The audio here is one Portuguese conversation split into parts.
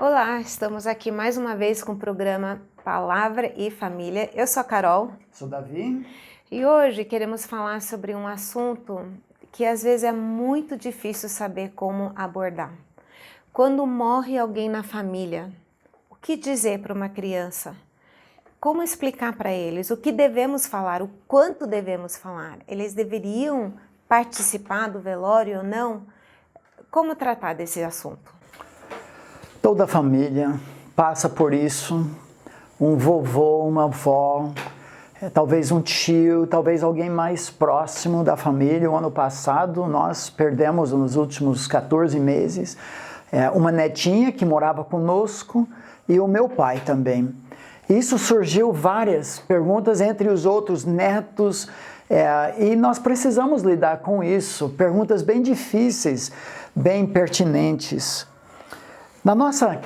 Olá, estamos aqui mais uma vez com o programa Palavra e Família. Eu sou a Carol. Sou Davi. E hoje queremos falar sobre um assunto que às vezes é muito difícil saber como abordar. Quando morre alguém na família, o que dizer para uma criança? Como explicar para eles o que devemos falar, o quanto devemos falar? Eles deveriam participar do velório ou não? Como tratar desse assunto? Toda família passa por isso. Um vovô, uma avó, talvez um tio, talvez alguém mais próximo da família. O ano passado nós perdemos, nos últimos 14 meses, uma netinha que morava conosco e o meu pai também. Isso surgiu várias perguntas entre os outros netos e nós precisamos lidar com isso. Perguntas bem difíceis, bem pertinentes. Na nossa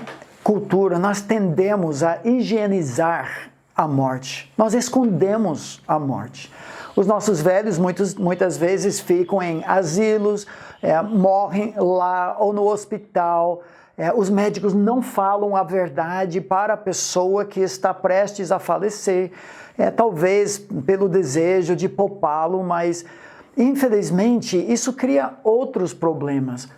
cultura, nós tendemos a higienizar a morte. Nós escondemos a morte. Os nossos velhos muitas vezes ficam em asilos, morrem lá ou no hospital. Os médicos não falam a verdade para a pessoa que está prestes a falecer. Talvez pelo desejo de poupá-lo, mas infelizmente isso cria outros problemas.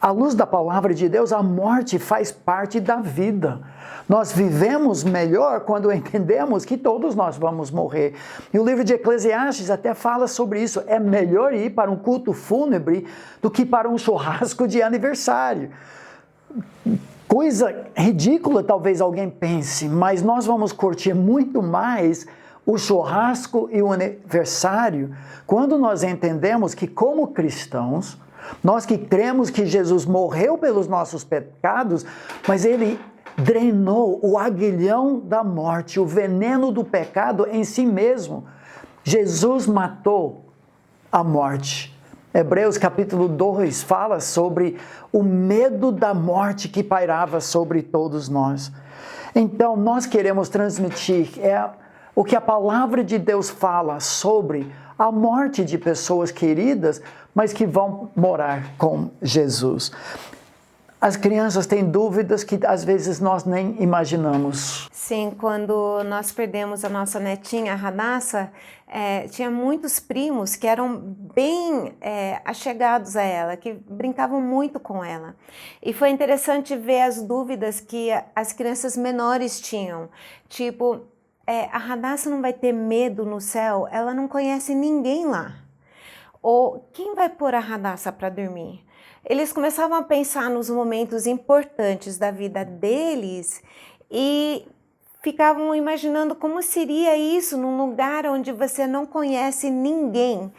À luz da palavra de Deus, a morte faz parte da vida. Nós vivemos melhor quando entendemos que todos nós vamos morrer. E o livro de Eclesiastes até fala sobre isso. É melhor ir para um culto fúnebre do que para um churrasco de aniversário. Coisa ridícula, talvez alguém pense, mas nós vamos curtir muito mais o churrasco e o aniversário quando nós entendemos que, como cristãos, nós que cremos que Jesus morreu pelos nossos pecados, mas Ele drenou o aguilhão da morte, o veneno do pecado em si mesmo. Jesus matou a morte. Hebreus capítulo 2 fala sobre o medo da morte que pairava sobre todos nós. Então, nós queremos transmitir o que a palavra de Deus fala sobre a morte de pessoas queridas, mas que vão morar com Jesus. As crianças têm dúvidas que às vezes nós nem imaginamos. Sim, quando nós perdemos a nossa netinha, a Radassa, tinha muitos primos que eram bem achegados a ela, que brincavam muito com ela. E foi interessante ver as dúvidas que as crianças menores tinham. Tipo, a Radassa não vai ter medo no céu? Ela não conhece ninguém lá. Ou quem vai pôr a Radassa para dormir? Eles começavam a pensar nos momentos importantes da vida deles e ficavam imaginando como seria isso num lugar onde você não conhece ninguém.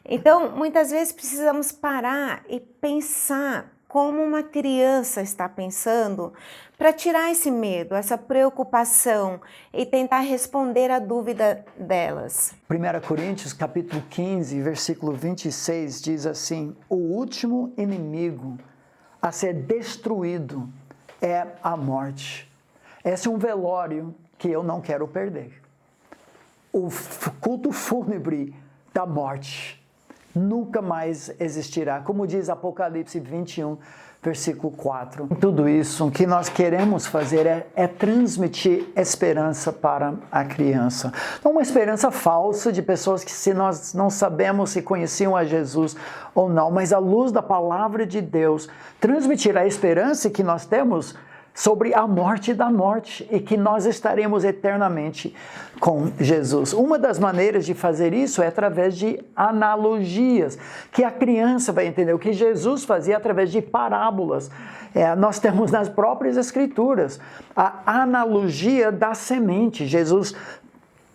Então, muitas vezes precisamos parar e pensar como uma criança está pensando para tirar esse medo, essa preocupação e tentar responder a dúvida delas. 1 Coríntios capítulo 15, versículo 26 diz assim: o último inimigo a ser destruído é a morte. Esse é um velório que eu não quero perder. O culto fúnebre da morte nunca mais existirá, como diz Apocalipse 21, versículo 4. Tudo isso, o que nós queremos fazer é transmitir esperança para a criança. Não uma esperança falsa de pessoas que se nós não sabemos se conheciam a Jesus ou não, mas à luz da palavra de Deus, transmitir a esperança que nós temos sobre a morte da morte e que nós estaremos eternamente com Jesus. Uma das maneiras de fazer isso é através de analogias, que a criança vai entender o que Jesus fazia através de parábolas. Nós temos nas próprias Escrituras a analogia da semente. Jesus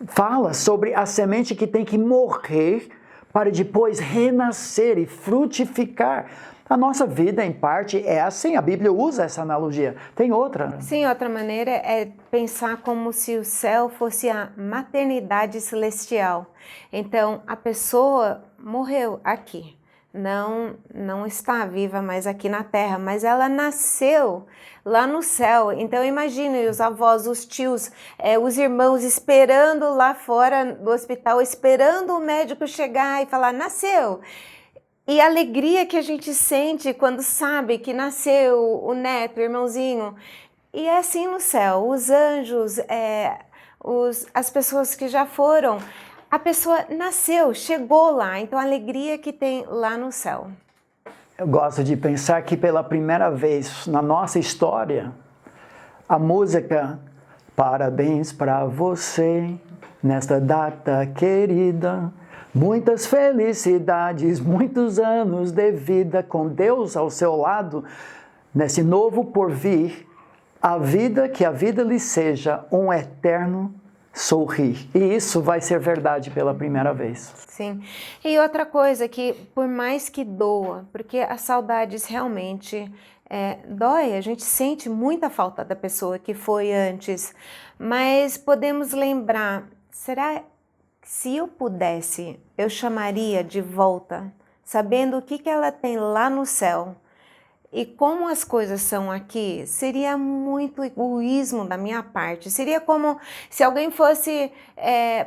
fala sobre a semente que tem que morrer para depois renascer e frutificar. A nossa vida, em parte, é assim. A Bíblia usa essa analogia. Tem outra? Sim, outra maneira é pensar como se o céu fosse a maternidade celestial. Então, a pessoa morreu aqui. Não está viva mais aqui na terra, mas ela nasceu lá no céu. Então imagine os avós, os tios, os irmãos esperando lá fora do hospital, esperando o médico chegar e falar, nasceu. E a alegria que a gente sente quando sabe que nasceu o neto, o irmãozinho. E é assim no céu, os anjos, as pessoas que já foram, a pessoa nasceu, chegou lá, então a alegria que tem lá no céu. Eu gosto de pensar que pela primeira vez na nossa história, a música Parabéns para você, nesta data querida, muitas felicidades, muitos anos de vida com Deus ao seu lado, nesse novo porvir, que a vida lhe seja um eterno sorrir. E isso vai ser verdade pela primeira vez. Sim. E outra coisa que, por mais que doa, porque as saudades realmente dói, a gente sente muita falta da pessoa que foi antes, mas podemos lembrar, será que se eu pudesse, eu chamaria de volta, sabendo o que ela tem lá no céu, e como as coisas são aqui, seria muito egoísmo da minha parte. Seria como se alguém fosse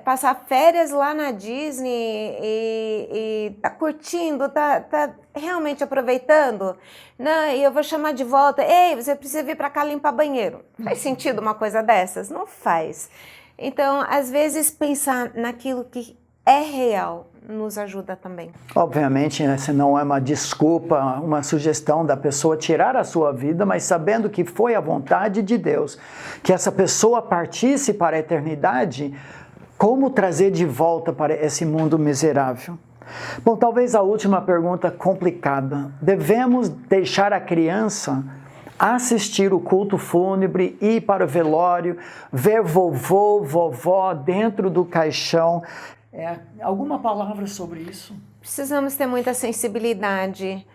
passar férias lá na Disney e tá curtindo, tá realmente aproveitando. Não, e eu vou chamar de volta. Ei, você precisa vir para cá limpar banheiro. Faz sentido uma coisa dessas? Não faz. Então, às vezes, pensar naquilo que é real nos ajuda também. Obviamente, essa não é uma desculpa, uma sugestão da pessoa tirar a sua vida, mas sabendo que foi a vontade de Deus, que essa pessoa partisse para a eternidade, como trazer de volta para esse mundo miserável? Bom, talvez a última pergunta complicada. Devemos deixar a criança assistir o culto fúnebre, ir para o velório, ver vovô, vovó dentro do caixão? Alguma palavra sobre isso? Precisamos ter muita sensibilidade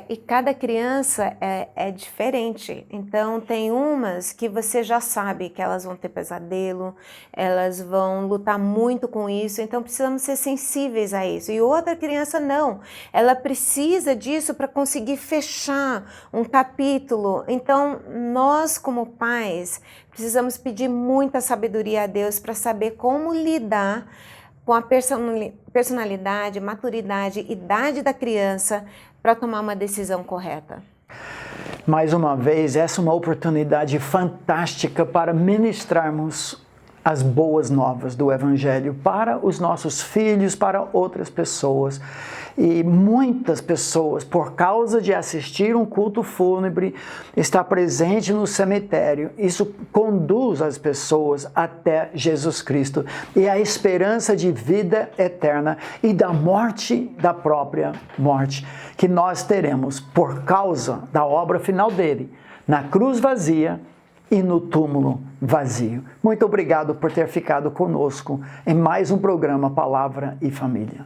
e cada criança é diferente. Então tem umas que você já sabe que elas vão ter pesadelo, elas vão lutar muito com isso, então precisamos ser sensíveis a isso. E outra criança não, ela precisa disso para conseguir fechar um capítulo. Então nós como pais precisamos pedir muita sabedoria a Deus para saber como lidar com a personalidade, maturidade, idade da criança para tomar uma decisão correta. Mais uma vez, essa é uma oportunidade fantástica para ministrarmos as boas novas do Evangelho para os nossos filhos, para outras pessoas. E muitas pessoas, por causa de assistir um culto fúnebre, está presente no cemitério. Isso conduz as pessoas até Jesus Cristo e a esperança de vida eterna e da morte, da própria morte, que nós teremos por causa da obra final dele, na cruz vazia e no túmulo vazio. Muito obrigado por ter ficado conosco em mais um programa Palavra e Família.